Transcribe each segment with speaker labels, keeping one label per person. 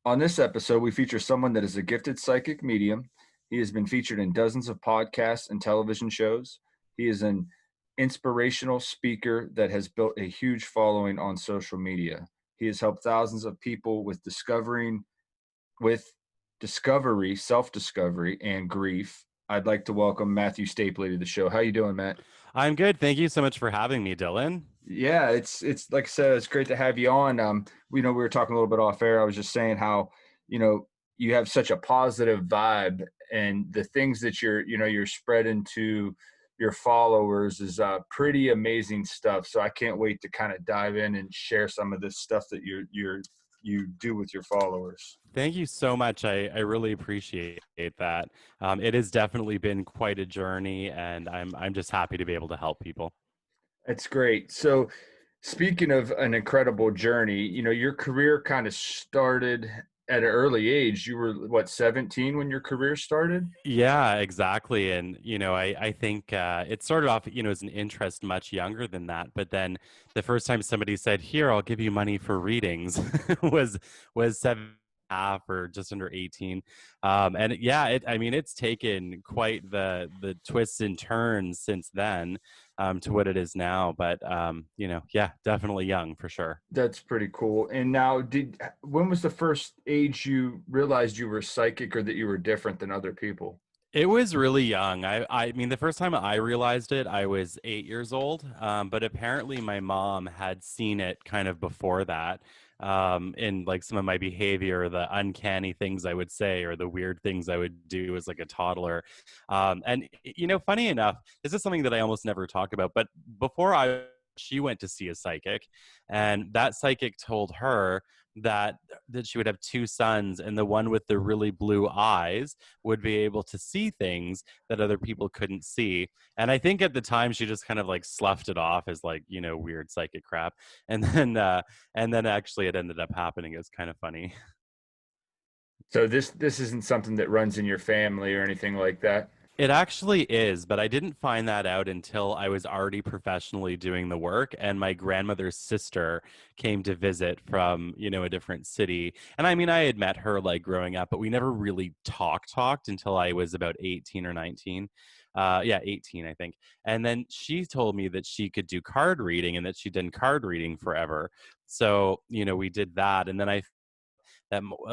Speaker 1: On this episode, we feature someone that is a gifted psychic medium. He has been featured in dozens of podcasts and television shows. He is an inspirational speaker that has built a huge following on social media. He has helped thousands of people with discovery, self-discovery, and grief. I'd like to welcome Matthew Stapley to the show. How you doing, Matt?
Speaker 2: I'm good. Thank you so much for having me, Dylan.
Speaker 1: Yeah, it's like I said, it's great to have you on. We were talking a little bit off air. I was just saying how, you have such a positive vibe, and the things that you're spreading to your followers is pretty amazing stuff. So I can't wait to kind of dive in and share some of this stuff that you do with your followers.
Speaker 2: Thank you so much. I really appreciate that. It has definitely been quite a journey, and I'm just happy to be able to help people.
Speaker 1: That's great. So, speaking of an incredible journey, your career kind of started at an early age. You were what, 17 when your career started?
Speaker 2: Yeah, exactly. And I think it started off, as an interest much younger than that. But then the first time somebody said, "Here, I'll give you money for readings," was was 7.5 or just under 18. And yeah, I mean, it's taken quite the twists and turns since then to what it is now. But yeah, definitely young for sure.
Speaker 1: That's pretty cool. And now, when was the first age you realized you were psychic or that you were different than other people?
Speaker 2: It was really young. I mean, the first time I realized it, I was 8 years old. But apparently, my mom had seen it kind of before that, in like some of my behavior, the uncanny things I would say, or the weird things I would do as like a toddler. Funny enough, this is something that I almost never talk about. But before she went to see a psychic, and that psychic told her that she would have two sons, and the one with the really blue eyes would be able to see things that other people couldn't see. And I think at the time she just kind of like sloughed it off as like, weird psychic crap. And then actually it ended up happening. It's kind of funny.
Speaker 1: So this isn't something that runs in your family or anything like that.
Speaker 2: It actually is, but I didn't find that out until I was already professionally doing the work, and my grandmother's sister came to visit from, a different city. And I mean, I had met her like growing up, but we never really talked until I was about 18 or 19. Yeah, 18, I think. And then she told me that she could do card reading and that she'd done card reading forever. So, we did that. And then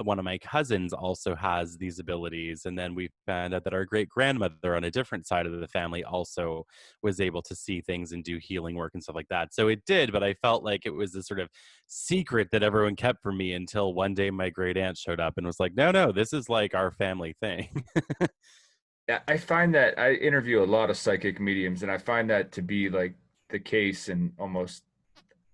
Speaker 2: one of my cousins also has these abilities. And then we found out that our great grandmother on a different side of the family also was able to see things and do healing work and stuff like that. So it did, but I felt like it was a sort of secret that everyone kept from me until one day my great aunt showed up and was like, no, no, this is like our family thing.
Speaker 1: Yeah, I find that I interview a lot of psychic mediums, and I find that to be like the case in almost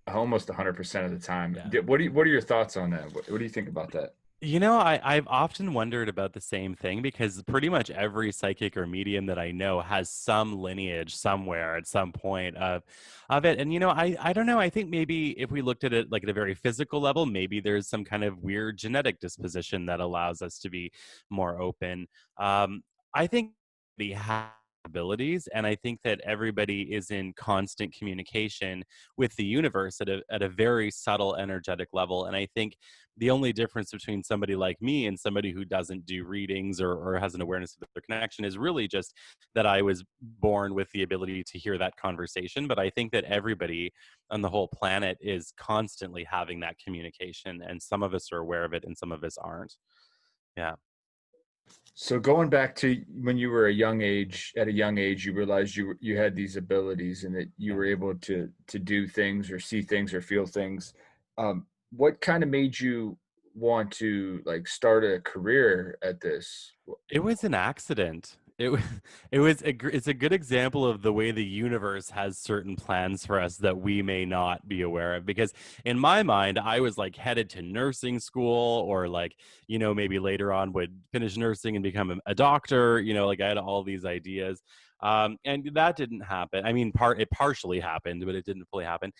Speaker 1: 100% of the time.
Speaker 2: Yeah.
Speaker 1: What are your thoughts on that? What do you think about that?
Speaker 2: I've often wondered about the same thing because pretty much every psychic or medium that I know has some lineage somewhere at some point of it. And I don't know. I think maybe if we looked at it like at a very physical level, maybe there's some kind of weird genetic disposition that allows us to be more open. I think the abilities, and I think that everybody is in constant communication with the universe at a very subtle energetic level. And I think the only difference between somebody like me and somebody who doesn't do readings or has an awareness of their connection is really just that I was born with the ability to hear that conversation. But I think that everybody on the whole planet is constantly having that communication, and some of us are aware of it and some of us aren't. Yeah.
Speaker 1: So going back to when you were at a young age, you realized you had these abilities and that you
Speaker 2: Yeah.
Speaker 1: were able to do things or see things or feel things. What kind of made you want to like start a career at this?
Speaker 2: It was an accident. It's a good example of the way the universe has certain plans for us that we may not be aware of. Because in my mind, I was like headed to nursing school, or like, maybe later on would finish nursing and become a doctor. Like I had all these ideas. And that didn't happen. I mean, it partially happened, but it didn't fully happen.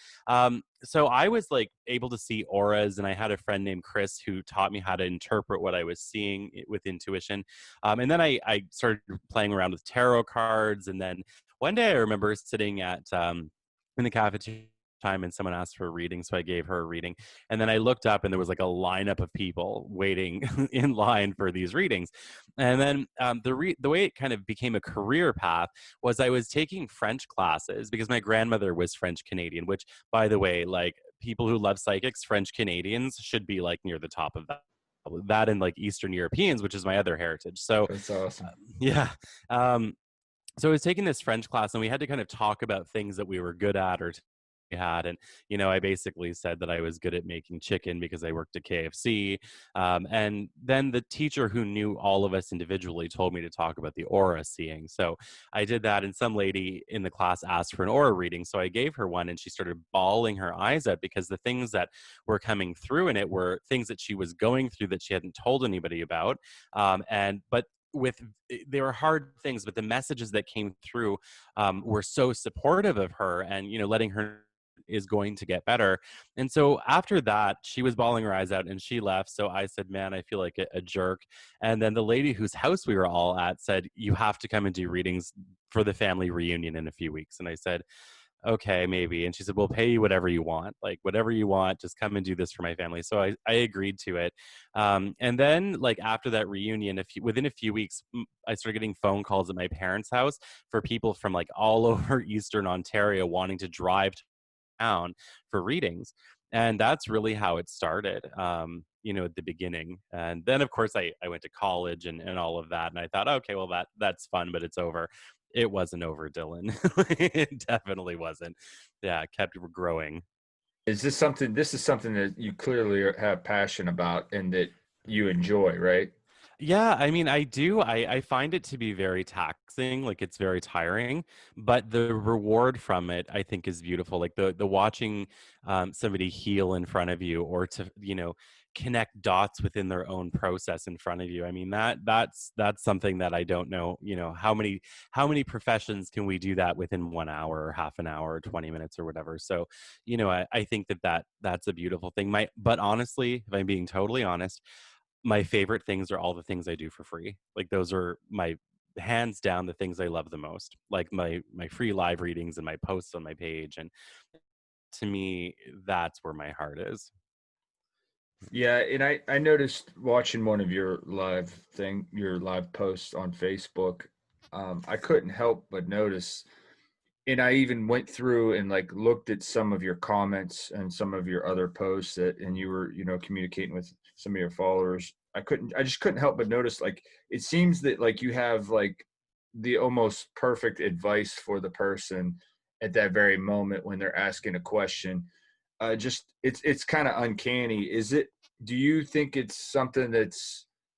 Speaker 2: So I was like able to see auras, and I had a friend named Chris who taught me how to interpret what I was seeing with intuition. And then I started playing around with tarot cards. And then one day I remember sitting in the cafeteria time and someone asked for a reading, so I gave her a reading. And then I looked up and there was like a lineup of people waiting in line for these readings. And then the way it kind of became a career path was I was taking French classes because my grandmother was French Canadian, which, by the way, like people who love psychics, French Canadians should be like near the top of that and like Eastern Europeans, which is my other heritage. So
Speaker 1: That's awesome.
Speaker 2: yeah. Um, so I was taking this French class and we had to kind of talk about things that we were good at or we had. And, I basically said that I was good at making chicken because I worked at KFC. And then the teacher who knew all of us individually told me to talk about the aura seeing. So I did that. And some lady in the class asked for an aura reading. So I gave her one and she started bawling her eyes out because the things that were coming through in it were things that she was going through that she hadn't told anybody about. But with they were hard things, but the messages that came through were so supportive of her and letting her is going to get better. And so after that, she was bawling her eyes out and she left. So I said, man, I feel like a jerk. And then the lady whose house we were all at said, you have to come and do readings for the family reunion in a few weeks. And I said, okay, maybe. And she said, we'll pay you whatever you want, like whatever you want, just come and do this for my family. So I agreed to it. And then like after that reunion, within a few weeks, I started getting phone calls at my parents' house for people from like all over Eastern Ontario wanting to drive to town for readings. And that's really how it started, at the beginning. And then, of course, I went to college and all of that. And I thought, okay, well, that's fun, but it's over. It wasn't over, Dylan. It definitely wasn't. Yeah, it kept growing.
Speaker 1: This is something that you clearly have passion about and that you enjoy, right?
Speaker 2: Yeah, I mean, I do. I find it to be very taxing, like it's very tiring, but the reward from it, I think, is beautiful. Like the watching somebody heal in front of you, or to connect dots within their own process in front of you. I mean, that's something that I don't know. How many professions can we do that within 1 hour, or half an hour, or 20 minutes, or whatever? So, I think that's a beautiful thing. But honestly, if I'm being totally honest, my favorite things are all the things I do for free. Like those are my hands down the things I love the most. Like my free live readings and my posts on my page. And to me, that's where my heart is.
Speaker 1: Yeah, and I noticed watching one of your live posts on Facebook. I couldn't help but notice, and I even went through and like looked at some of your comments and some of your other posts and you were, communicating with some of your followers. I just couldn't help but notice, like, it seems that like you have like the almost perfect advice for the person at that very moment when they're asking a question. Just it's kind of uncanny. Do you think it's something that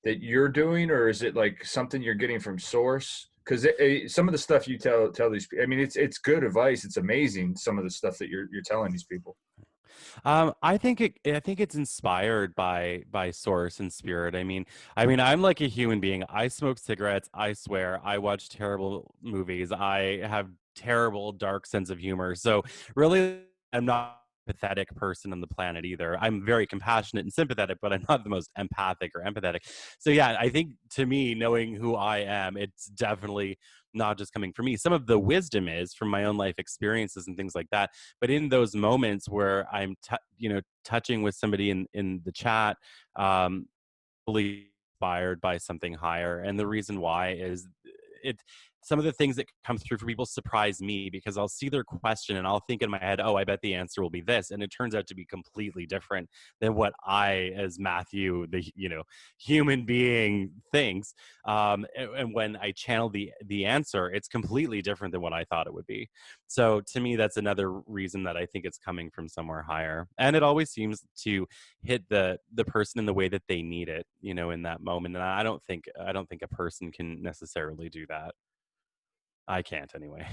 Speaker 1: you're doing, or is it like something you're getting from source? Because some of the stuff you tell these people, I mean, it's good advice. It's amazing, some of the stuff that you're telling these people.
Speaker 2: I think it's inspired by source and spirit. I mean, I'm like a human being. I smoke cigarettes. I swear. I watch terrible movies. I have terrible, dark sense of humor. So really, I'm not a pathetic person on the planet either. I'm very compassionate and sympathetic, but I'm not the most empathic or empathetic. So yeah, I think to me, knowing who I am, it's definitely not just coming from me. Some of the wisdom is from my own life experiences and things like that, but in those moments where I'm touching with somebody in the chat, really inspired by something higher. And the reason why is it some of the things that come through for people surprise me because I'll see their question and I'll think in my head, oh, I bet the answer will be this. And it turns out to be completely different than what I, as Matthew, the human being, thinks. And when I channel the answer, it's completely different than what I thought it would be. So to me, that's another reason that I think it's coming from somewhere higher. And it always seems to hit the person in the way that they need it, in that moment. And I don't think a person can necessarily do that. I can't anyway.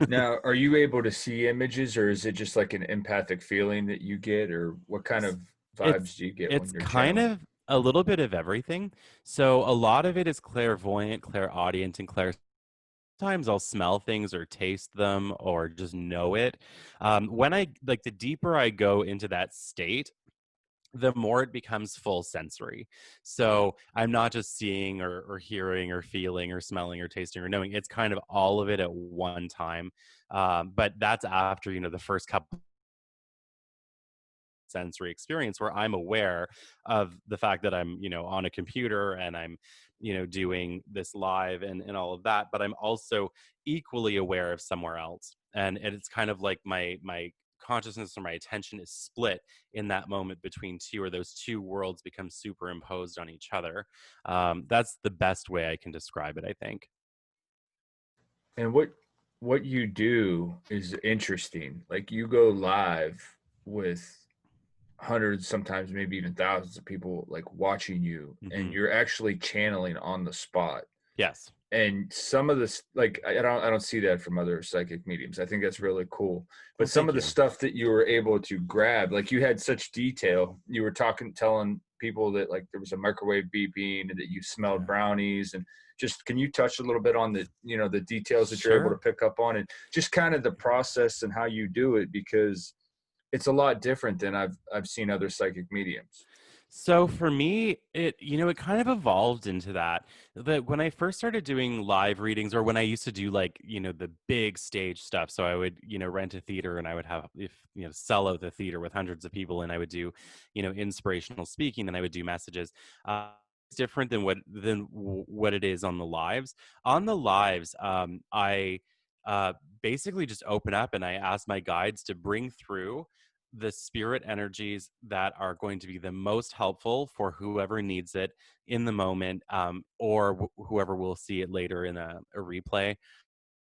Speaker 1: Now, are you able to see images, or is it just like an empathic feeling that you get, or what kind of vibes
Speaker 2: it's
Speaker 1: do you get when
Speaker 2: it's
Speaker 1: you're
Speaker 2: kind
Speaker 1: channeling?
Speaker 2: of a little bit of everything. So a lot of it is clairvoyant, clairaudient, and clair. Sometimes I'll smell things or taste them or just know it. When I like the deeper I go into that state, the more it becomes full sensory. So I'm not just seeing or hearing or feeling or smelling or tasting or knowing. It's kind of all of it at one time. But that's after, the first couple. sensory experience where I'm aware of the fact that I'm, on a computer and I'm, doing this live and all of that, but I'm also equally aware of somewhere else. And it's kind of like my consciousness or my attention is split in that moment between two, or those two worlds become superimposed on each other. That's the best way I can describe it, I think.
Speaker 1: And what you do is interesting. Like you go live with hundreds, sometimes maybe even thousands of people like watching you, and
Speaker 2: Hmm.
Speaker 1: you're actually channeling on the spot.
Speaker 2: Yes.
Speaker 1: And some of this, like I don't see that from other psychic mediums. I think that's really cool. But
Speaker 2: Well,
Speaker 1: some
Speaker 2: thank
Speaker 1: of the
Speaker 2: you.
Speaker 1: stuff that you were able to grab, like you had such detail. You were telling people that like there was a microwave beeping and that you smelled
Speaker 2: Yeah.
Speaker 1: brownies, and just can you touch a little bit on the details that you're able to
Speaker 2: Sure.
Speaker 1: pick up on, and just kind of the process and how you do it, because it's a lot different than I've seen other psychic mediums.
Speaker 2: So for me, it kind of evolved into that. That when I first started doing live readings, or when I used to do like, the big stage stuff. So I would, rent a theater and I would have, if, sell out the theater with hundreds of people, and I would do, inspirational speaking, and I would do messages. It's different than what it is on the lives. On the lives, I basically just open up and I ask my guides to bring through the spirit energies that are going to be the most helpful for whoever needs it in the moment, or whoever will see it later in a replay.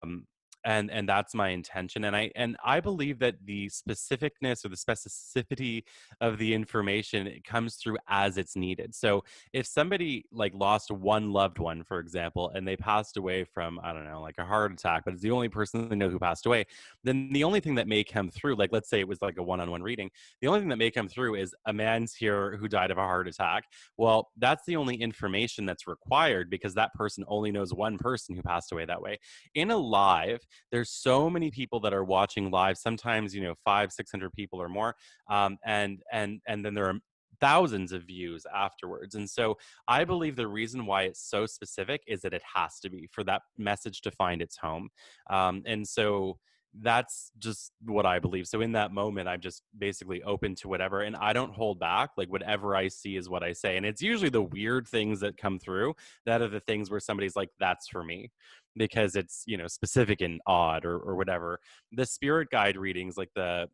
Speaker 2: um, and that's my intention, and I believe that the specificness or the specificity of the information, it comes through as it's needed. So if somebody like lost one loved one, for example, and they passed away from, I don't know, like a heart attack, but it's the only person they know who passed away, then the only thing that may come through, like let's say it was like a one-on-one reading, the only thing that may come through is a man's here who died of a heart attack. Well, that's the only information that's required, because that person only knows one person who passed away that way. In a live, there's so many people that are watching live, sometimes, 500-600 people or more, and then there are thousands of views afterwards. And so I believe the reason why it's so specific is that it has to be for that message to find its home. And so that's just what I believe. So in that moment, I'm just basically open to whatever, and I don't hold back. Like whatever I see is what I say. And it's usually the weird things that come through that are the things where somebody's like, that's for me, because it's, specific and odd, or whatever. The spirit guide readings, like the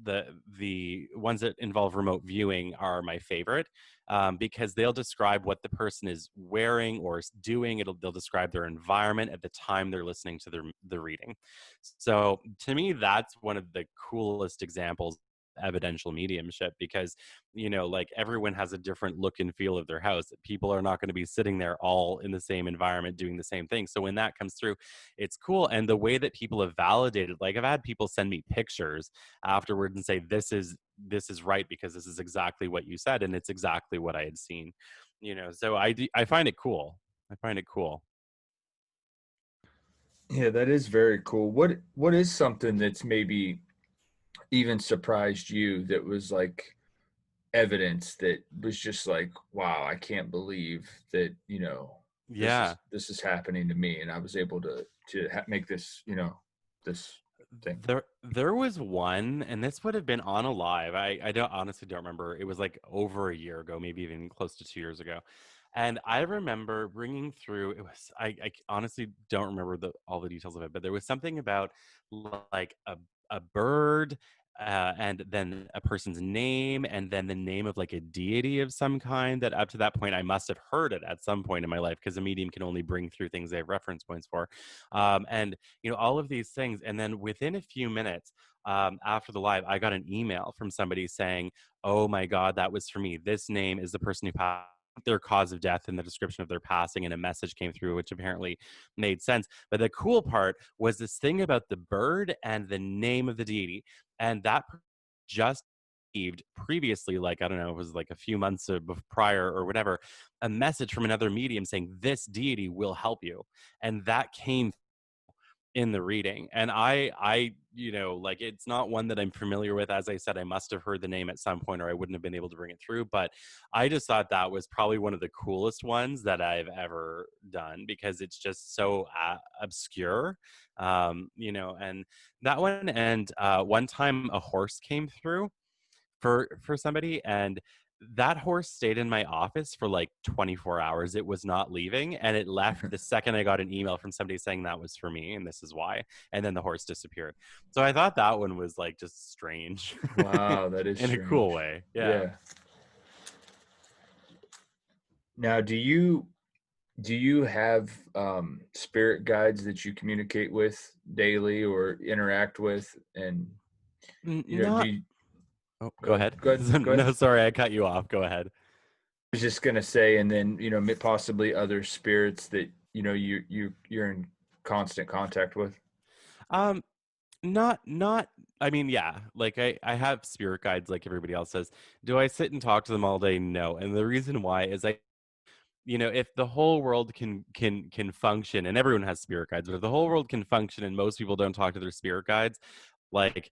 Speaker 2: the ones that involve remote viewing, are my favorite, because they'll describe what the person is wearing or doing. They'll describe their environment at the time they're listening to the reading. So to me, that's one of the coolest examples of evidential mediumship, because like everyone has a different look and feel of their house. People are not going to be sitting there all in the same environment doing the same thing. So when that comes through, it's cool. And the way that people have validated, like I've had people send me pictures afterwards and say, this is right, because this is exactly what you said, and it's exactly what I had seen. So I find it cool. I find it cool.
Speaker 1: Yeah, that is very cool. What is something that's maybe even surprised you, that was like evidence that was just like, wow, I can't believe that, this
Speaker 2: Yeah.
Speaker 1: is this is happening to me, and I was able to make this, this thing.
Speaker 2: There was one, and this would have been on a live. I don't honestly don't remember. It was like over a year ago, maybe even close to 2 years ago. And I remember bringing through. It was I honestly don't remember all the details of it, but there was something about like a bird, and then a person's name, and then the name of like a deity of some kind. That up to that point I must have heard it at some point in my life, because a medium can only bring through things they have reference points for. And all of these things. And then within a few minutes, after the live, I got an email from somebody saying, oh my God, that was for me. This name is the person who passed, their cause of death and the description of their passing, and a message came through which apparently made sense. But the cool part was this thing about the bird and the name of the deity, and that just received previously, like I don't know, it was like a few months prior or whatever, a message from another medium saying this deity will help you. And that came in the reading. And I like, it's not one that I'm familiar with. As I said, I must have heard the name at some point, or I wouldn't have been able to bring it through. But I just thought that was probably one of the coolest ones that I've ever done, because it's just so obscure. And that one, and one time a horse came through, for somebody, and that horse stayed in my office for like 24 hours. It was not leaving, and it left the second I got an email from somebody saying that was for me and this is why. And then the horse disappeared. So I thought that one was like just strange.
Speaker 1: Wow, that is
Speaker 2: In a cool
Speaker 1: strange.
Speaker 2: way. Yeah.
Speaker 1: Yeah. Now, do you have spirit guides that you communicate with daily or interact with? And do
Speaker 2: Not
Speaker 1: you
Speaker 2: Oh,
Speaker 1: go
Speaker 2: go
Speaker 1: ahead?
Speaker 2: ahead.
Speaker 1: Go ahead. Go ahead.
Speaker 2: No, sorry, I cut you off. Go ahead.
Speaker 1: I was just gonna say, and then possibly other spirits that you're in constant contact with.
Speaker 2: Um, not I mean, yeah, like I have spirit guides like everybody else says. Do I sit and talk to them all day? No. And the reason why is if the whole world can function, and everyone has spirit guides, but if the whole world can function and most people don't talk to their spirit guides, like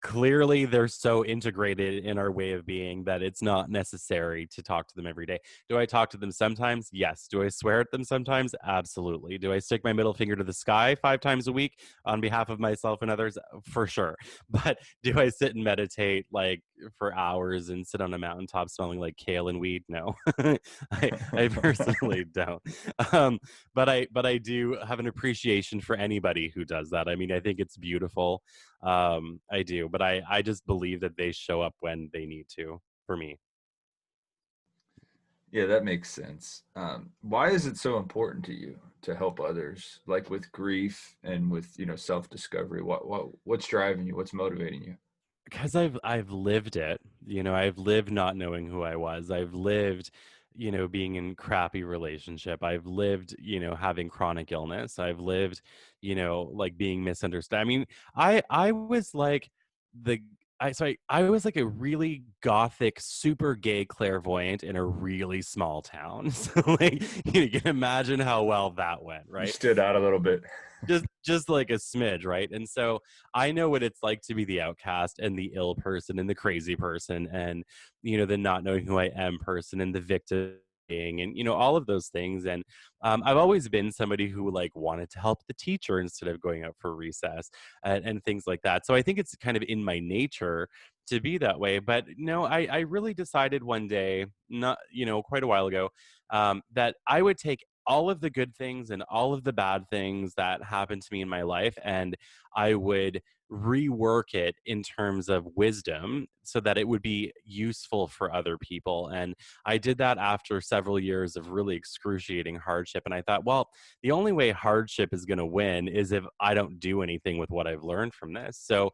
Speaker 2: clearly they're so integrated in our way of being that it's not necessary to talk to them every day. Do I talk to them sometimes? Yes. Do I swear at them sometimes? Absolutely. Do I stick my middle finger to the sky 5 times a week on behalf of myself and others? For sure. But do I sit and meditate like for hours and sit on a mountaintop smelling like kale and weed? No. I personally don't. But I do have an appreciation for anybody who does that. I mean, I think it's beautiful. I do, but I just believe that they show up when they need to for me.
Speaker 1: Yeah, that makes sense. Why is it so important to you to help others, like with grief and with self-discovery? What's driving you? What's motivating you?
Speaker 2: Because I've lived it. I've lived not knowing who I was. I've lived, being in crappy relationship. I've lived, having chronic illness. I've lived, like being misunderstood. I mean, I was like the I was like a really gothic, super gay clairvoyant in a really small town. So like you can imagine how well that went,
Speaker 1: You
Speaker 2: right?
Speaker 1: stood out a little bit.
Speaker 2: Just like a smidge, right? And so I know what it's like to be the outcast and the ill person and the crazy person and the not knowing who I am person and the victim being and all of those things. And I've always been somebody who like wanted to help the teacher instead of going out for recess and things like that. So I think it's kind of in my nature to be that way. But no, I really decided one day, not quite a while ago, that I would take all of the good things and all of the bad things that happened to me in my life, and I would rework it in terms of wisdom so that it would be useful for other people. And I did that after several years of really excruciating hardship. And I thought, well, the only way hardship is going to win is if I don't do anything with what I've learned from this. So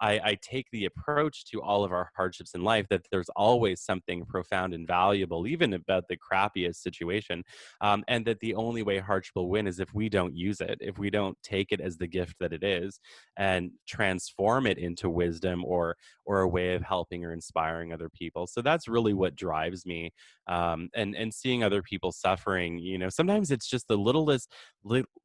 Speaker 2: I take the approach to all of our hardships in life that there's always something profound and valuable, even about the crappiest situation, and that the only way hardship will win is if we don't use it, if we don't take it as the gift that it is and transform it into wisdom or a way of helping or inspiring other people. So that's really what drives me, and seeing other people suffering. Sometimes it's just the littlest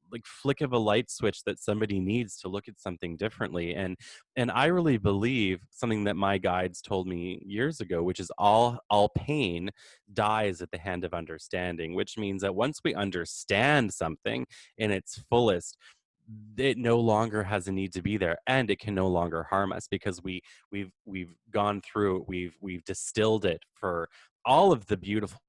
Speaker 2: like flick of a light switch that somebody needs to look at something differently. And I really believe something that my guides told me years ago, which is all pain dies at the hand of understanding, which means that once we understand something in its fullest, it no longer has a need to be there, and it can no longer harm us because we've gone through it, we've distilled it for all of the beautiful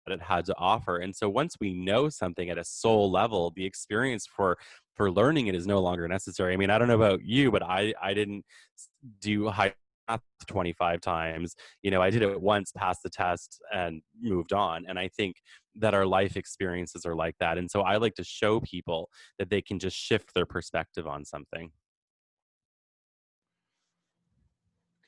Speaker 2: that it had to offer. And so once we know something at a soul level, the experience for learning it is no longer necessary. I mean, I don't know about you, but I didn't do high math 25 times. I did it once, passed the test, and moved on. And I think that our life experiences are like that. And so I like to show people that they can just shift their perspective on something.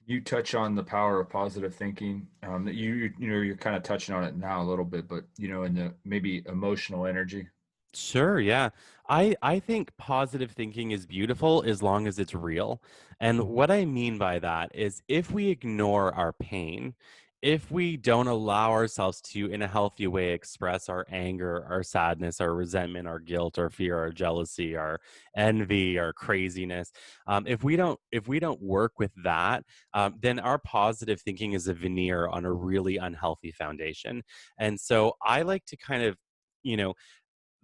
Speaker 1: You touch on the power of positive thinking. That you're kind of touching on it now a little bit, but in the maybe emotional energy.
Speaker 2: Sure, yeah. I think positive thinking is beautiful as long as it's real. And what I mean by that is if we ignore our pain, if we don't allow ourselves to in a healthy way express our anger, our sadness, our resentment, our guilt, our fear, our jealousy, our envy, our craziness, if we don't work with that, then our positive thinking is a veneer on a really unhealthy foundation. And so I like to kind of you know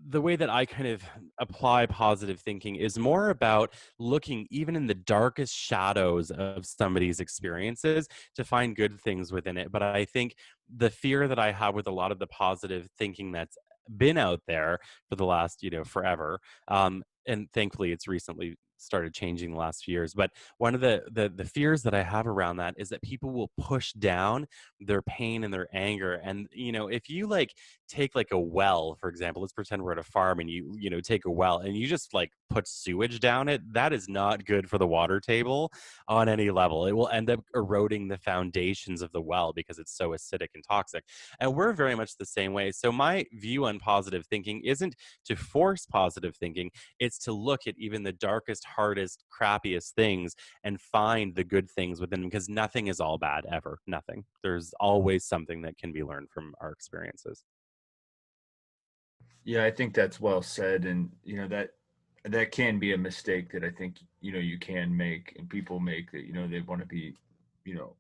Speaker 2: the way that I kind of apply positive thinking is more about looking even in the darkest shadows of somebody's experiences to find good things within it. But I think the fear that I have with a lot of the positive thinking that's been out there for the last, forever, and thankfully it's recently started changing the last few years. But one of the fears that I have around that is that people will push down their pain and their anger. And if you like take like a well, for example, let's pretend we're at a farm and you take a well and you just like put sewage down it, that is not good for the water table on any level. It will end up eroding the foundations of the well because it's so acidic and toxic. And we're very much the same way. So my view on positive thinking isn't to force positive thinking, it's to look at even the darkest, hardest, crappiest things and find the good things within them, because nothing is all bad ever. Nothing. There's always something that can be learned from our experiences.
Speaker 1: Yeah, I think that's well said, and that can be a mistake that I think you can make and people make, that they want to be you know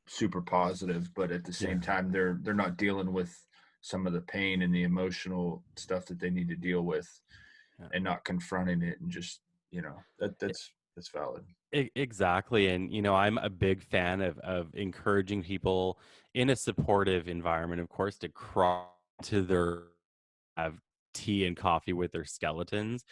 Speaker 1: super positive, but at the
Speaker 2: Yeah.
Speaker 1: same time they're not dealing with some of the pain and the emotional stuff that they need to deal with,
Speaker 2: Yeah.
Speaker 1: and not confronting it, and just that's valid.
Speaker 2: Exactly. And, I'm a big fan of encouraging people in a supportive environment, of course, to crawl to their have tea and coffee with their skeletons,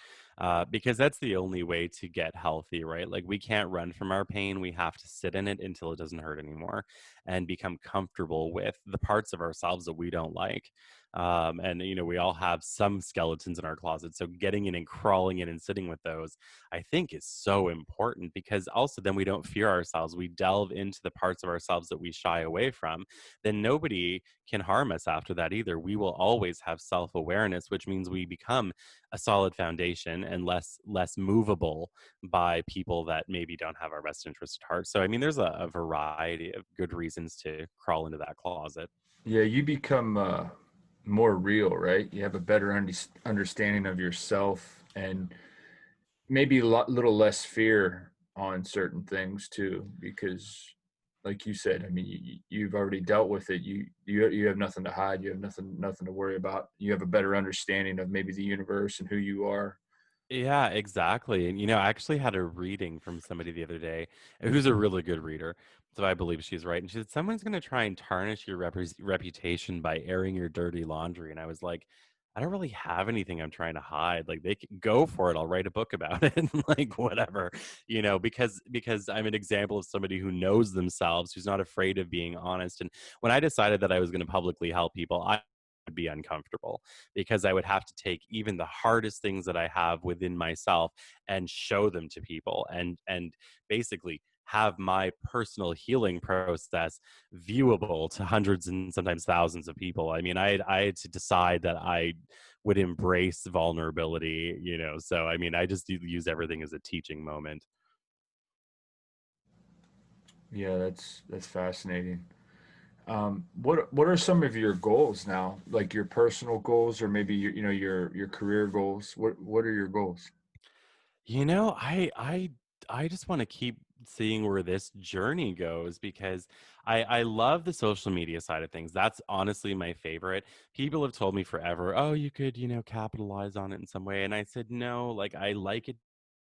Speaker 2: because that's the only way to get healthy, right? Like we can't run from our pain. We have to sit in it until it doesn't hurt anymore and become comfortable with the parts of ourselves that we don't like. And, we all have some skeletons in our closet. So getting in and crawling in and sitting with those, I think, is so important, because also then we don't fear ourselves. We delve into the parts of ourselves that we shy away from. Then nobody can harm us after that either. We will always have self-awareness, which means we become a solid foundation and less movable by people that maybe don't have our best interest at heart. So I mean, there's a variety of good reasons to crawl into that closet.
Speaker 1: Yeah, you become more real, right? You have a better understanding of yourself, and maybe a little less fear on certain things too, because like you said, I mean, you've already dealt with it. You have nothing to hide. You have nothing to worry about. You have a better understanding of maybe the universe and who you are.
Speaker 2: Yeah, exactly. And I actually had a reading from somebody the other day who's a really good reader. So I believe she's right. And she said, someone's going to try and tarnish your reputation by airing your dirty laundry. And I was like, I don't really have anything I'm trying to hide. Like they can go for it. I'll write a book about it. Like whatever, because I'm an example of somebody who knows themselves, who's not afraid of being honest. And when I decided that I was going to publicly help people, I would be uncomfortable, because I would have to take even the hardest things that I have within myself and show them to people, and basically have my personal healing process viewable to hundreds and sometimes thousands of people. I mean, I had to decide that I would embrace vulnerability, So I mean, I just use everything as a teaching moment.
Speaker 1: Yeah, that's fascinating. What are some of your goals now, like your personal goals, or maybe your career goals? What are your goals?
Speaker 2: I just want to keep seeing where this journey goes, because I love the social media side of things. That's honestly my favorite. People have told me forever, oh, you could, capitalize on it in some way. And I said, no, like I like it.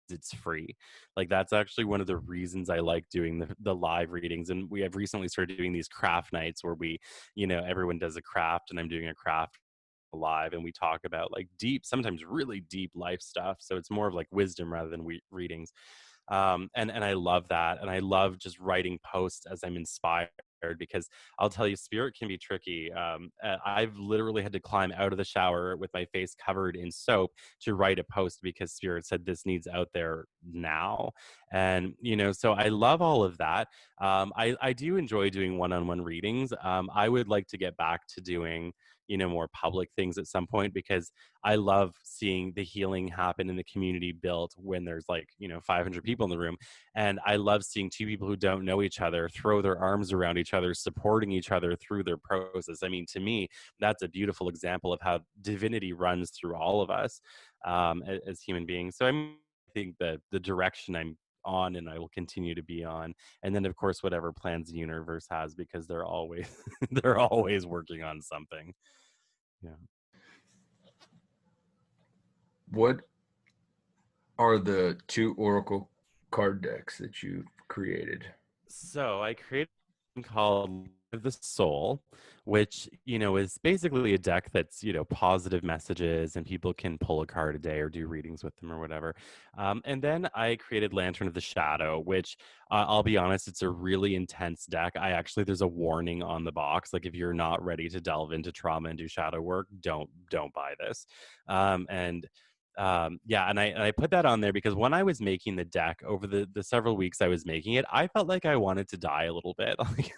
Speaker 2: It's free. Like that's actually one of the reasons I like doing the live readings. And we have recently started doing these craft nights where everyone does a craft and I'm doing a craft live, and we talk about like deep, sometimes really deep life stuff. So it's more of like wisdom rather than readings. And I love that, and I love just writing posts as I'm inspired, because I'll tell you, spirit can be tricky. I've literally had to climb out of the shower with my face covered in soap to write a post, because spirit said this needs out there now. And so I love all of that. I do enjoy doing one-on-one readings. I would like to get back to doing more public things at some point, because I love seeing the healing happen in the community built when there's like 500 people in the room. And I love seeing two people who don't know each other throw their arms around each other, supporting each other through their process. I mean, to me, that's a beautiful example of how divinity runs through all of us, as human beings. So I think the direction I'm on and I will continue to be on. And then of course whatever plans the universe has, because they're always they're always working on something. Yeah.
Speaker 1: What are the two Oracle card decks that you've created?
Speaker 2: So I created one called Light of the Soul, which, is basically a deck that's, positive messages and people can pull a card a day or do readings with them or whatever. And then I created Lantern of the Shadow, which I'll be honest, it's a really intense deck. There's a warning on the box. Like if you're not ready to delve into trauma and do shadow work, don't buy this. And yeah, and I put that on there because when I was making the deck over the several weeks I was making it, I felt like I wanted to die a little bit. Like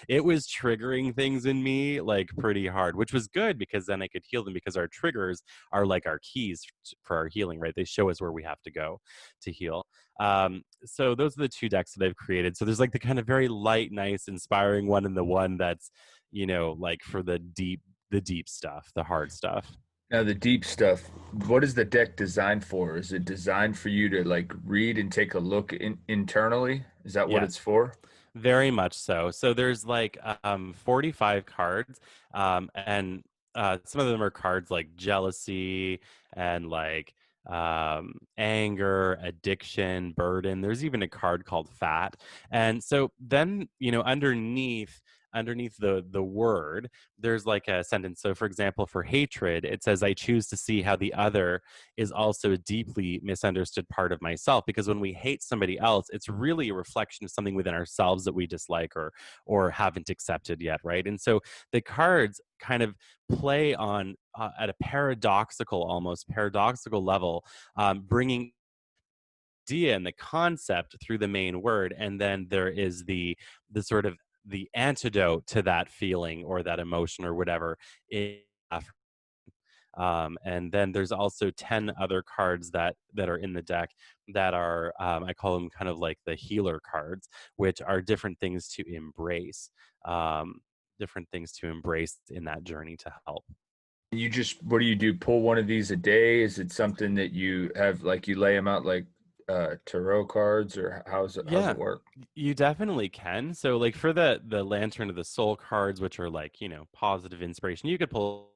Speaker 2: it was triggering things in me like pretty hard, which was good because then I could heal them because our triggers are like our keys for our healing, right? They show us where we have to go to heal. So those are the two decks that I've created. So there's like the kind of very light, nice, inspiring one, and the one that's, like for the deep stuff, the hard stuff.
Speaker 1: Now, the deep stuff, what is the deck designed for? Is it designed for you to like read and take a look internally? Is that what
Speaker 2: Yeah.
Speaker 1: it's for?
Speaker 2: Very much so. So there's like 45 cards, and some of them are cards like jealousy and like anger, addiction, burden. There's even a card called fat. And so then, underneath the word, there's like a sentence. So for example, for hatred, it says, I choose to see how the other is also a deeply misunderstood part of myself, because when we hate somebody else, it's really a reflection of something within ourselves that we dislike or haven't accepted yet, right? And so the cards kind of play on at a almost paradoxical level, bringing idea and the concept through the main word, and then there is the sort of the antidote to that feeling or that emotion or whatever. And then there's also 10 other cards that are in the deck that are, I call them kind of like the healer cards, which are different things to embrace in that journey to help.
Speaker 1: You just, what do you do? Pull one of these a day? Is it something that you have like you lay them out like tarot cards, or how's
Speaker 2: Yeah,
Speaker 1: it work?
Speaker 2: you definitely can. So like for the Lantern of the Soul cards, which are like, positive inspiration, you could pull,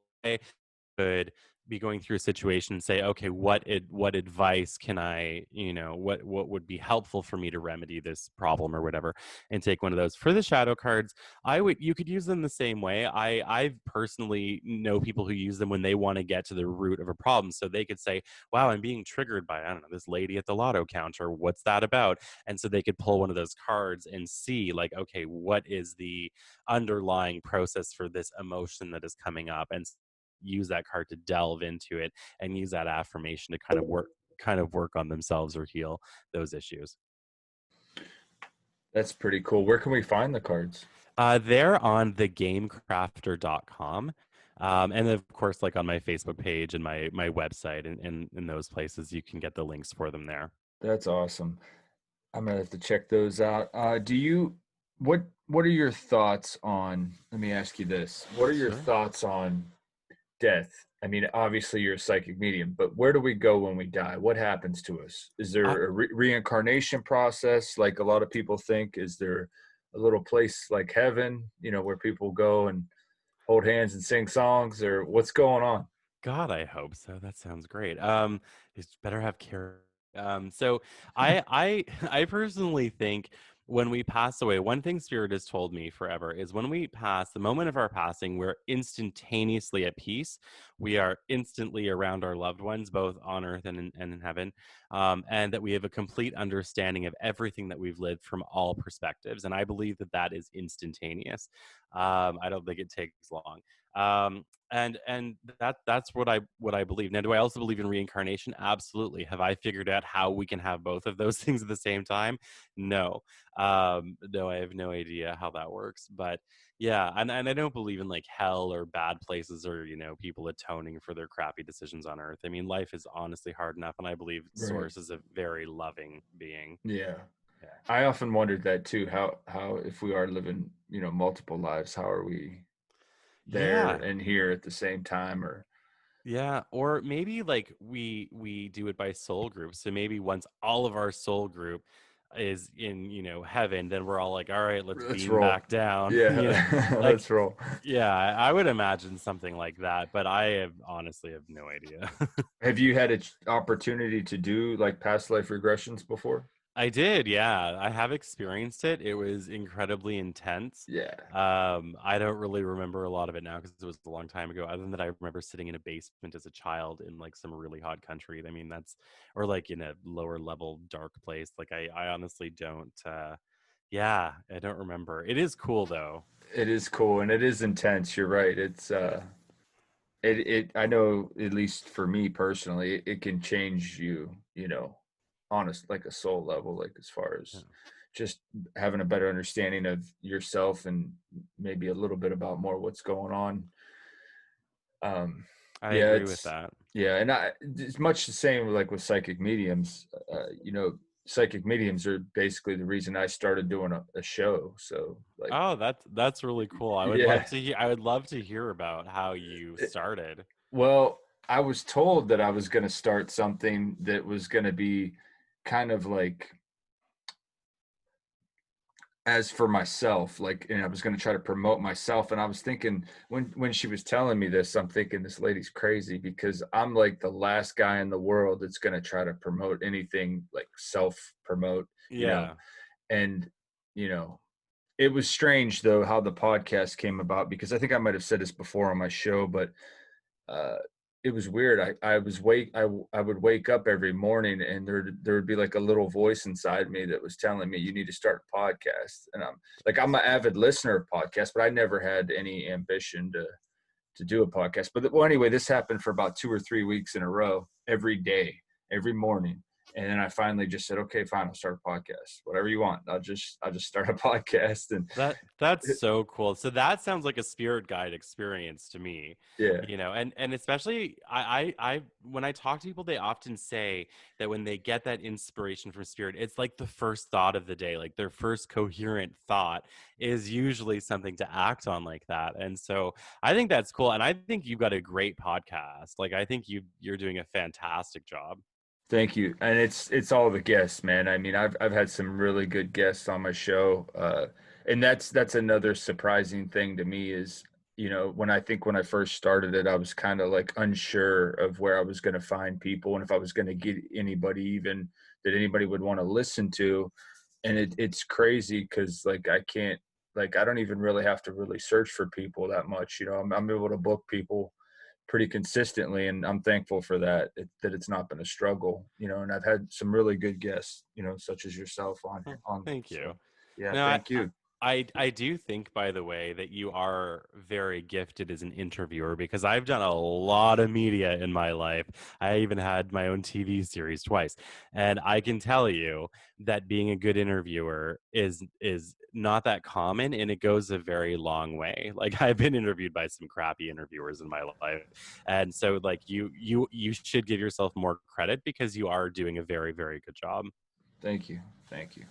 Speaker 2: could be going through a situation and say, okay, what advice can I, what would be helpful for me to remedy this problem or whatever, and take one of those. For the shadow cards, you could use them the same way. I personally know people who use them when they want to get to the root of a problem. So they could say, wow, I'm being triggered by, I don't know, this lady at the lotto counter. What's that about? And so they could pull one of those cards and see like, okay, what is the underlying process for this emotion that is coming up, and use that card to delve into it and use that affirmation to kind of work on themselves or heal those issues.
Speaker 1: That's pretty cool. Where can we find the cards?
Speaker 2: They're on thegamecrafter.com. And of course, like on my Facebook page and my website, and in those places, you can get the links for them there.
Speaker 1: That's awesome. I'm gonna have to check those out. Do you what are your thoughts on? Let me ask you this: what are your
Speaker 2: Sure.
Speaker 1: thoughts on death? I mean, obviously you're a psychic medium, but where do we go when we die? What happens to us? Is
Speaker 2: I,
Speaker 1: there a reincarnation process like a lot of people think? Is there a little place like heaven, where people go and hold hands and sing songs, or what's going on?
Speaker 2: God, I hope so. That sounds great. It's better have care. So I I personally think when we pass away, one thing Spirit has told me forever is when we pass, the moment of our passing, we're instantaneously at peace. We are instantly around our loved ones, both on earth and in heaven, and that we have a complete understanding of everything that we've lived from all perspectives. And I believe that that is instantaneous. I don't think it takes long. And that's what I believe. Now, do I also believe in reincarnation? Absolutely. Have I figured out how we can have both of those things at the same time? No. No, I have no idea how that works. But yeah, and I don't believe in like hell or bad places or, people atoning for their crappy decisions on earth. I mean, life is honestly hard enough, and I believe
Speaker 1: Right.
Speaker 2: Source is a very loving being.
Speaker 1: Yeah.
Speaker 2: Yeah.
Speaker 1: I often wondered that too. How if we are living, multiple lives, how are we there
Speaker 2: Yeah.
Speaker 1: and here at the same time? Or
Speaker 2: Yeah, or maybe like we do it by soul group. So maybe once all of our soul group is in, heaven, then we're all like, all right, let's
Speaker 1: Let's
Speaker 2: beam
Speaker 1: roll.
Speaker 2: back down.
Speaker 1: Yeah,
Speaker 2: Like,
Speaker 1: let's roll.
Speaker 2: yeah, I would imagine something like that, but honestly have no idea.
Speaker 1: Have you had an opportunity to do like past life regressions before?
Speaker 2: I did, yeah. I have experienced it. It was incredibly intense.
Speaker 1: Yeah.
Speaker 2: I don't really remember a lot of it now because it was a long time ago, other than that I remember sitting in a basement as a child in like some really hot country. I mean, or like in a lower level dark place. Like I honestly don't, yeah, I don't remember. It is cool though.
Speaker 1: It is cool and it is intense. You're right. I know, at least for me personally, it can change you, honest, like a soul level, like as far
Speaker 2: Yeah,
Speaker 1: as just having a better understanding of yourself and maybe a little bit about more what's going on. Um,
Speaker 2: I
Speaker 1: yeah,
Speaker 2: agree with that.
Speaker 1: and it's much the same like with psychic mediums. Psychic mediums are basically the reason I started doing a show. So like,
Speaker 2: Oh, that's really cool.
Speaker 1: yeah.
Speaker 2: I would love to hear about how you started.
Speaker 1: Well, I was told that I was going to start something that was going to be kind of like as for myself, like, and I was going to try to promote myself. And I was thinking when she was telling me this, I'm thinking this lady's crazy because I'm like the last guy in the world that's going to try to promote anything like self promote,
Speaker 2: Yeah.
Speaker 1: and you know, it was strange though how the podcast came about because I think I might have said this before on my show, but uh, it was weird. I would wake up every morning and there would be like a little voice inside me that was telling me you need to start a podcast. And I'm an avid listener of podcasts, but I never had any ambition to do a podcast. But well, anyway, this happened for about 2 or 3 weeks in a row, every day, every morning. And then I finally just said, okay, fine, I'll start a podcast. Whatever you want. I'll just start a podcast. And
Speaker 2: That's so cool. So that sounds like a spirit guide experience to me,
Speaker 1: yeah,
Speaker 2: and especially I when I talk to people, they often say that when they get that inspiration from spirit, it's like the first thought of the day, like their first coherent thought is usually something to act on like that. And so I think that's cool. And I think you've got a great podcast. Like I think you're doing a fantastic job.
Speaker 1: thank you. And it's all the guests, man. I mean, I've had some really good guests on my show. And that's another surprising thing to me is, when I first started it, I was kind of like unsure of where I was going to find people and if I was going to get anybody even that anybody would want to listen to. And it's crazy because like I don't even really have to really search for people that much. I'm able to book people pretty consistently, and I'm thankful for that. That it's not been a struggle, and I've had some really good guests, such as yourself on
Speaker 2: Oh,
Speaker 1: on.
Speaker 2: thank you.
Speaker 1: So, yeah,
Speaker 2: Now,
Speaker 1: thank you.
Speaker 2: I do think, by the way, that you are very gifted as an interviewer because I've done a lot of media in my life. I even had my own TV series twice, and I can tell you that being a good interviewer is not that common, and it goes a very long way. Like I've been interviewed by some crappy interviewers in my life, and so like you should give yourself more credit because you are doing a very, very good job.
Speaker 1: Thank you. Thank you.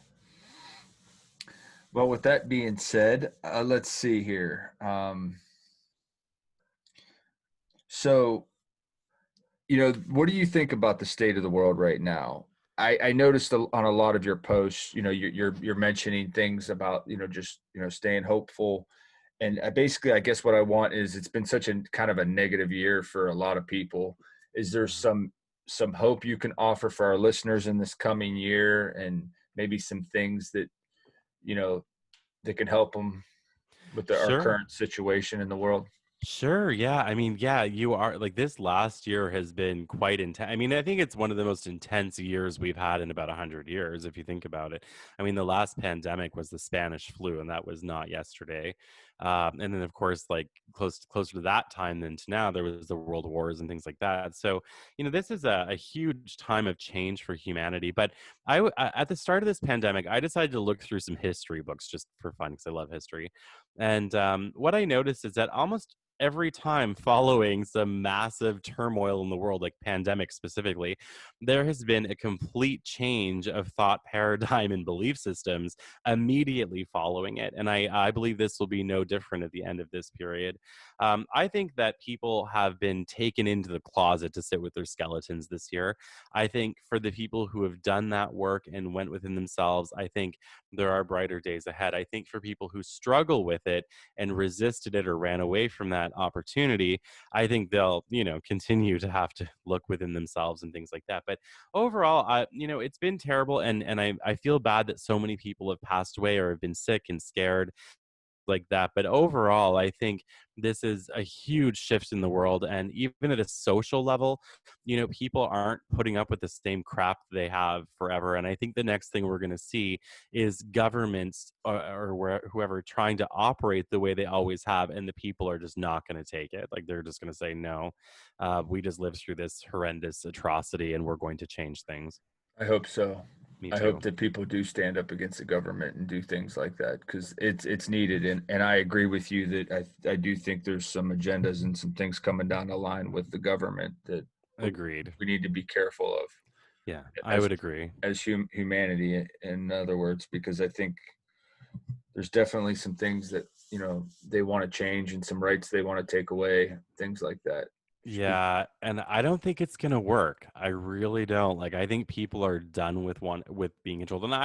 Speaker 1: Well, with that being said, let's see here. So, what do you think about the state of the world right now? I noticed on a lot of your posts, you're mentioning things about, just, staying hopeful. And basically, I guess what I want is it's been such a kind of a negative year for a lot of people. Is there
Speaker 2: Mhm.
Speaker 1: some hope you can offer for our listeners in this coming year, and maybe some things that you know that can help them with our
Speaker 2: Sure.
Speaker 1: current situation in the world?
Speaker 2: Sure. Yeah. I mean, yeah, you are like this last year has been quite intense. I mean, I think it's one of the most intense years we've had in about 100 years, if you think about it. I mean, the last pandemic was the Spanish flu, and that was not yesterday. And then, of course, like closer to that time than to now, there was the world wars and things like that. So, this is a huge time of change for humanity. But at the start of this pandemic, I decided to look through some history books just for fun because I love history. And what I noticed is that almost every time following some massive turmoil in the world, like pandemic specifically, there has been a complete change of thought paradigm and belief systems immediately following it. And I believe this will be no different at the end of this period. I think that people have been taken into the closet to sit with their skeletons this year. I think for the people who have done that work and went within themselves, I think there are brighter days ahead. I think for people who struggle with it and resisted it or ran away from that opportunity, I think they'll, continue to have to look within themselves and things like that. But overall, it's been terrible, and I feel bad that so many people have passed away or have been sick and scared like that. But overall, I think this is a huge shift in the world. And even at a social level, people aren't putting up with the same crap they have forever. And I think the next thing we're going to see is governments whoever trying to operate the way they always have. And the people are just not going to take it. Like they're just going to say, no, we just lived through this horrendous atrocity and we're going to change things.
Speaker 1: I hope so.
Speaker 2: Me
Speaker 1: I hope
Speaker 2: too.
Speaker 1: that people do stand up against the government and do things like that because it's needed. And I agree with you that I do think there's some agendas and some things coming down the line with the government that
Speaker 2: Agreed.
Speaker 1: we need to be careful of
Speaker 2: Yeah, I
Speaker 1: as
Speaker 2: would agree.
Speaker 1: humanity, in other words, because I think there's definitely some things that they want to change and some rights they want to take away, things like that.
Speaker 2: Yeah, and I don't think it's gonna work. I really don't. Like, I think people are done with being controlled, and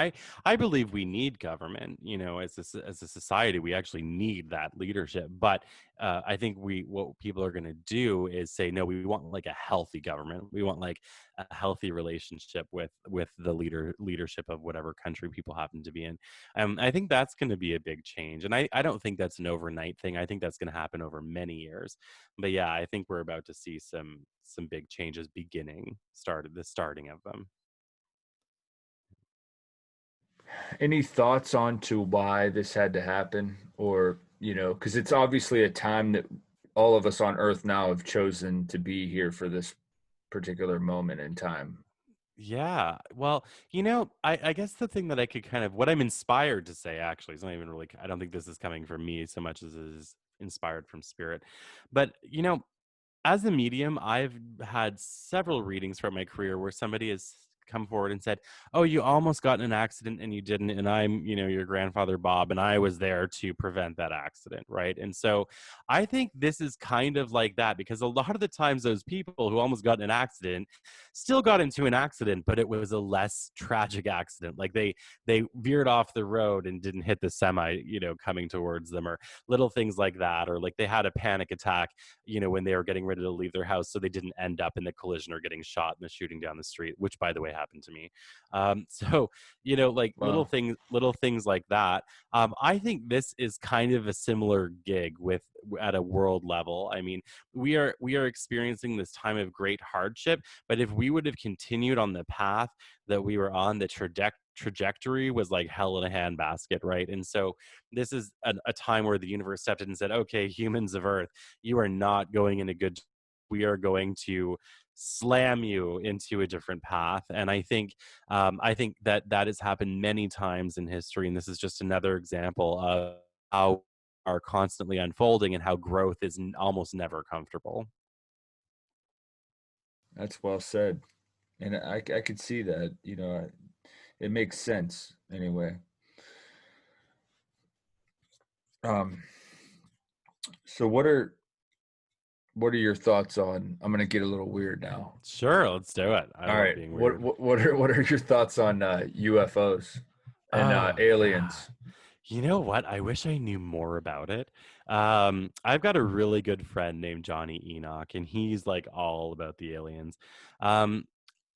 Speaker 2: I believe we need government. As a society, we actually need that leadership. But I think what people are gonna do is say, no, we want like a healthy government. We want like a healthy relationship with the leadership of whatever country people happen to be in. I think that's going to be a big change, and I don't think that's an overnight thing. I think that's going to happen over many years. But yeah, I think we're about to see some big changes the starting of them.
Speaker 1: Any thoughts on to why this had to happen, or because it's obviously a time that all of us on Earth now have chosen to be here for this particular moment in time.
Speaker 2: Yeah. Well, I guess the thing that I could what I'm inspired to say actually, it's not even really, I don't think this is coming from me so much as it is inspired from spirit. But, as a medium, I've had several readings throughout my career where somebody has come forward and said, "Oh, you almost got in an accident and you didn't, and I'm, your grandfather Bob, and I was there to prevent that accident," right? And so, I think this is kind of like that because a lot of the times those people who almost got in an accident still got into an accident, but it was a less tragic accident. Like they veered off the road and didn't hit the semi, coming towards them, or little things like that, or like they had a panic attack when they were getting ready to leave their house, so they didn't end up in the collision or getting shot in the shooting down the street, which by the way happened to me. So like
Speaker 1: Wow.
Speaker 2: little things like that. I think this is kind of a similar gig with at a world level. I mean, we are experiencing this time of great hardship, but if we would have continued on the path that we were on, the trajectory was like hell in a handbasket, right? And so this is a time where the universe stepped in and said, okay, humans of Earth, you are not going in a good, we are going to slam you into a different path. And I think that has happened many times in history, and this is just another example of how are constantly unfolding and how growth is almost never comfortable.
Speaker 1: That's well said. And I could see that, it makes sense anyway. Um, so what are your thoughts on, I'm going to get a little weird now.
Speaker 2: Sure, let's do it. I
Speaker 1: All
Speaker 2: love
Speaker 1: right.
Speaker 2: being
Speaker 1: What,
Speaker 2: weird.
Speaker 1: what, what are your thoughts on UFOs and
Speaker 2: Oh yeah.
Speaker 1: aliens?
Speaker 2: You know what? I wish I knew more about it. I've got a really good friend named Johnny Enoch, and he's like all about the aliens. Um,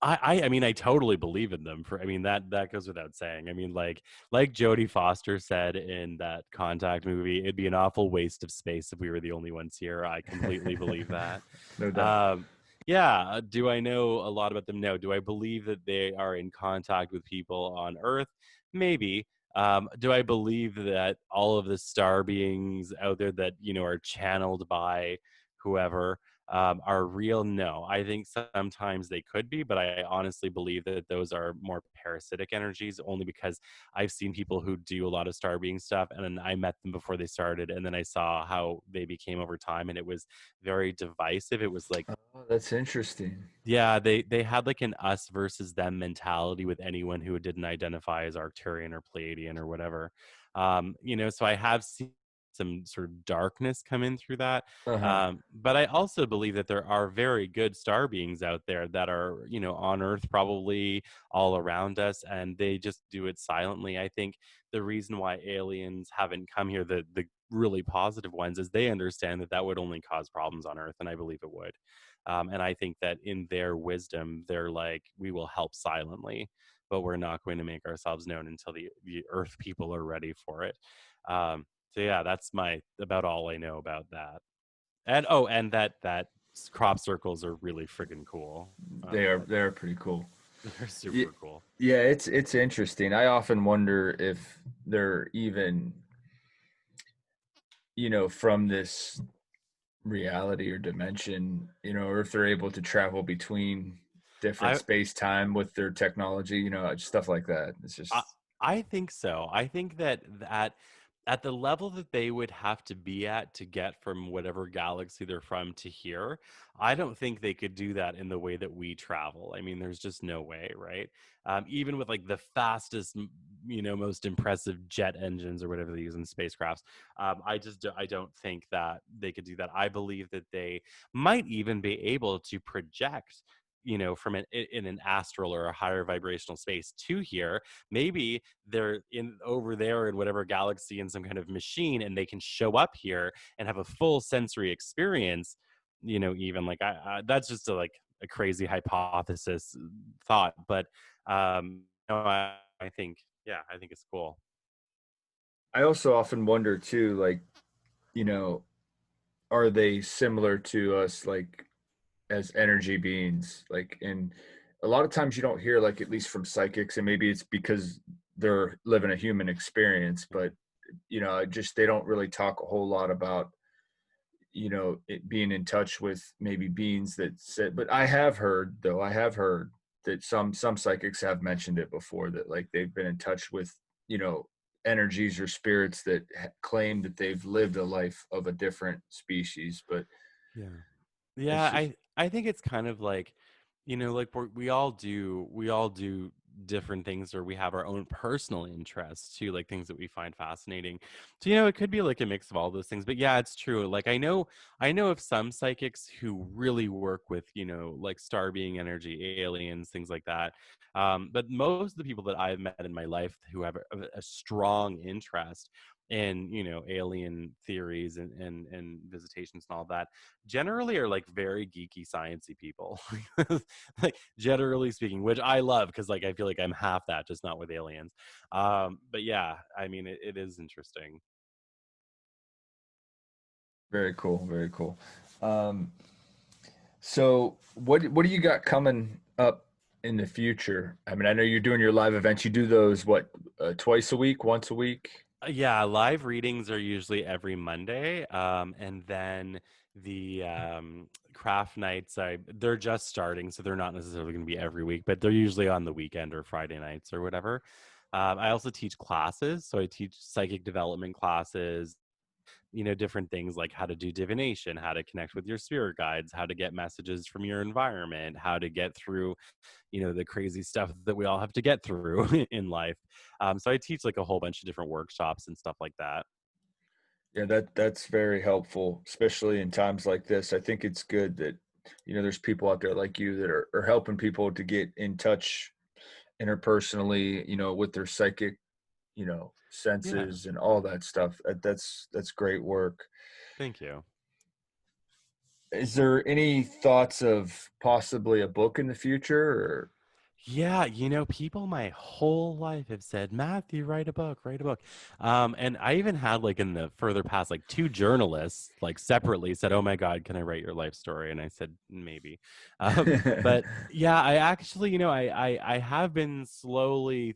Speaker 2: I mean, I totally believe in them. I mean, that goes without saying. I mean, like Jodie Foster said in that Contact movie, it'd be an awful waste of space if we were the only ones here. I completely believe that.
Speaker 1: No doubt.
Speaker 2: Um, yeah. Do I know a lot about them? No. Do I believe that they are in contact with people on Earth? Maybe. Do I believe that all of the star beings out there that are channeled by whoever are real? No, I think sometimes they could be, but I honestly believe that those are more parasitic energies. Only because I've seen people who do a lot of star being stuff, and then I met them before they started, and then I saw how they became over time, and it was very divisive. It was like,
Speaker 1: Oh, that's interesting.
Speaker 2: yeah, they had like an us versus them mentality with anyone who didn't identify as Arcturian or Pleiadian or whatever. So I have seen some sort of darkness come in through that.
Speaker 1: Uh-huh.
Speaker 2: But I also believe that there are very good star beings out there that are, on Earth, probably all around us, and they just do it silently. I think the reason why aliens haven't come here, the really positive ones, is they understand that that would only cause problems on Earth, and I believe it would. And I think that in their wisdom, they're like, we will help silently, but we're not going to make ourselves known until the Earth people are ready for it. So yeah, that's my about all I know about that. And and that crop circles are really friggin' cool.
Speaker 1: They're pretty cool.
Speaker 2: They're
Speaker 1: Yeah,
Speaker 2: super cool.
Speaker 1: yeah, it's interesting. I often wonder if they're even, from this reality or dimension, or if they're able to travel between different
Speaker 2: I
Speaker 1: space time with their technology, stuff like that. It's
Speaker 2: I
Speaker 1: just
Speaker 2: I think so. I think that at the level that they would have to be at to get from whatever galaxy they're from to here, I don't think they could do that in the way that we travel. I mean, there's just no way, right? Even with like the fastest, most impressive jet engines or whatever they use in spacecrafts, I don't think that they could do that. I believe that they might even be able to project, from in an astral or a higher vibrational space to here. Maybe they're in over there in whatever galaxy in some kind of machine, and they can show up here and have a full sensory experience. Even like that's just a crazy hypothesis thought, but I think, yeah, I think it's cool.
Speaker 1: I also often wonder too, like, you know, are they similar to us, like, as energy beings? Like, and a lot of times you don't hear, like, at least from psychics, and maybe it's because they're living a human experience, but just they don't really talk a whole lot about, it being in touch with maybe beings that said, but I have heard that some psychics have mentioned it before, that like they've been in touch with, you know, energies or spirits that claim that they've lived a life of a different species, but
Speaker 2: Yeah.
Speaker 1: it's
Speaker 2: Yeah,
Speaker 1: just
Speaker 2: I think it's kind of like, like we all do different things, or we have our own personal interests too, like things that we find fascinating. So, it could be like a mix of all those things. But yeah, it's true. Like I know of some psychics who really work with, like star being energy, aliens, things like that. But most of the people that I've met in my life who have a strong interest in, alien theories and visitations and all that, generally are like very geeky sciencey people. Like, generally speaking, which I love, because like I feel like I'm half that, just not with aliens. But yeah, I mean, it is interesting.
Speaker 1: very cool, very cool. Um, so what do you got coming up in the future? I mean, I know you're doing your live events. You do those what, twice a week, once a week?
Speaker 2: Yeah, live readings are usually every Monday, and then the craft nights, they're just starting, so they're not necessarily going to be every week, but they're usually on the weekend or Friday nights or whatever. I also teach classes, so I teach psychic development classes, different things like how to do divination, how to connect with your spirit guides, how to get messages from your environment, how to get through, the crazy stuff that we all have to get through in life. So I teach like a whole bunch of different workshops and stuff like that.
Speaker 1: Yeah, that's very helpful, especially in times like this. I think it's good that, there's people out there like you that are helping people to get in touch interpersonally, with their psychic,
Speaker 2: Yeah,
Speaker 1: senses and all that stuff. That's great work.
Speaker 2: thank you.
Speaker 1: Is there any thoughts of possibly a book in the future or
Speaker 2: Yeah, people my whole life have said, Matthew, write a book, write a book. And I even had like in the further past, like two journalists like separately said, oh my God, can I write your life story? And I said, maybe. But yeah, I actually, I have been slowly,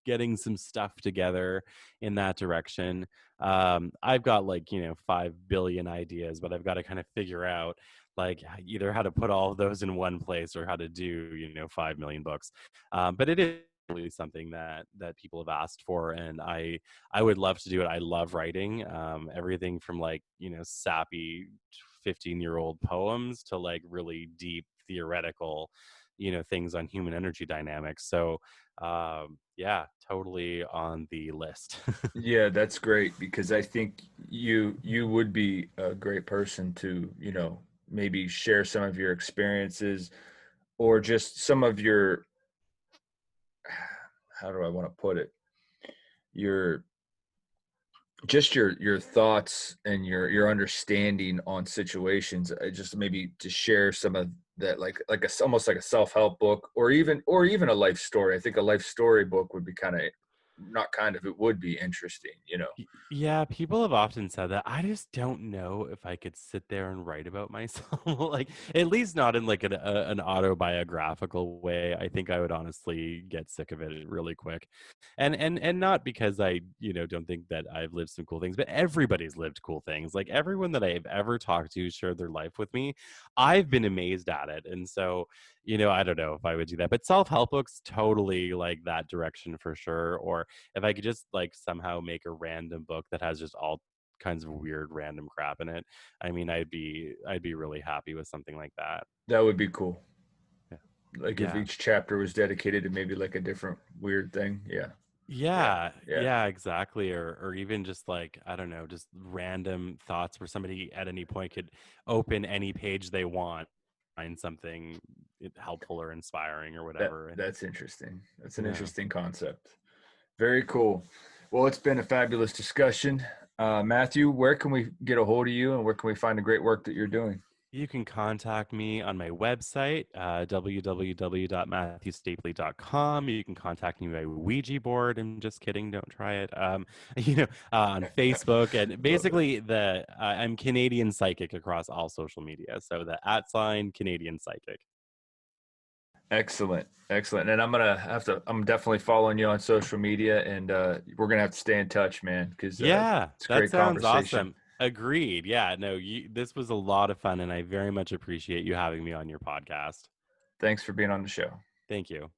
Speaker 2: getting some stuff together in that direction. I've got like, 5 billion ideas, but I've got to kind of figure out like either how to put all of those in one place or how to do, 5 million books. But it is really something that people have asked for, and I would love to do it. I love writing, everything from like, sappy 15-year-old poems to like really deep theoretical, things on human energy dynamics. So yeah, totally on the list.
Speaker 1: Yeah, that's great because I think you would be a great person to, maybe share some of your experiences or just some of your, how do I want to put it? Your just your thoughts and your understanding on situations. Just maybe to share some of that, like almost like a self-help book, or even a life story. I think a life story book would be kind of, not kind of, it would be interesting.
Speaker 2: Yeah, people have often said that. I just don't know if I could sit there and write about myself, like at least not in like an autobiographical way. I think I would honestly get sick of it really quick, and not because I don't think that I've lived some cool things, but everybody's lived cool things. Like everyone that I've ever talked to shared their life with me. I've been amazed at it, and so I don't know if I would do that. But self-help books totally like that direction for sure. Or if I could just like somehow make a random book that has just all kinds of weird random crap in it, I mean, I'd be really happy with something like that.
Speaker 1: That would be cool.
Speaker 2: Yeah.
Speaker 1: Like if
Speaker 2: Yeah.
Speaker 1: each chapter was dedicated to maybe like a different weird thing. Yeah. Yeah.
Speaker 2: Yeah,
Speaker 1: Yeah.
Speaker 2: yeah, exactly. Or even just like, I don't know, just random thoughts where somebody at any point could open any page they want, find something helpful or inspiring or
Speaker 1: That
Speaker 2: whatever. And
Speaker 1: that's interesting. That's an
Speaker 2: yeah.
Speaker 1: interesting concept. Very cool. Well, it's been a fabulous discussion. Matthew, where can we get a hold of you and where can we find the great work that you're doing?
Speaker 2: You can contact me on my website, www.matthewstapley.com. You can contact me by Ouija board. I'm just kidding. Don't try it. On Facebook. And
Speaker 1: Love it.
Speaker 2: basically, I'm Canadian Psychic across all social media. So the @ Canadian Psychic.
Speaker 1: Excellent. Excellent. And I'm definitely following you on social media, and we're going to have to stay in touch, man, because
Speaker 2: Yeah,
Speaker 1: it's a
Speaker 2: that
Speaker 1: great
Speaker 2: sounds
Speaker 1: conversation.
Speaker 2: awesome. Agreed. Yeah, no, this was a lot of fun, and I very much appreciate you having me on your podcast.
Speaker 1: Thanks for being on the show.
Speaker 2: Thank you.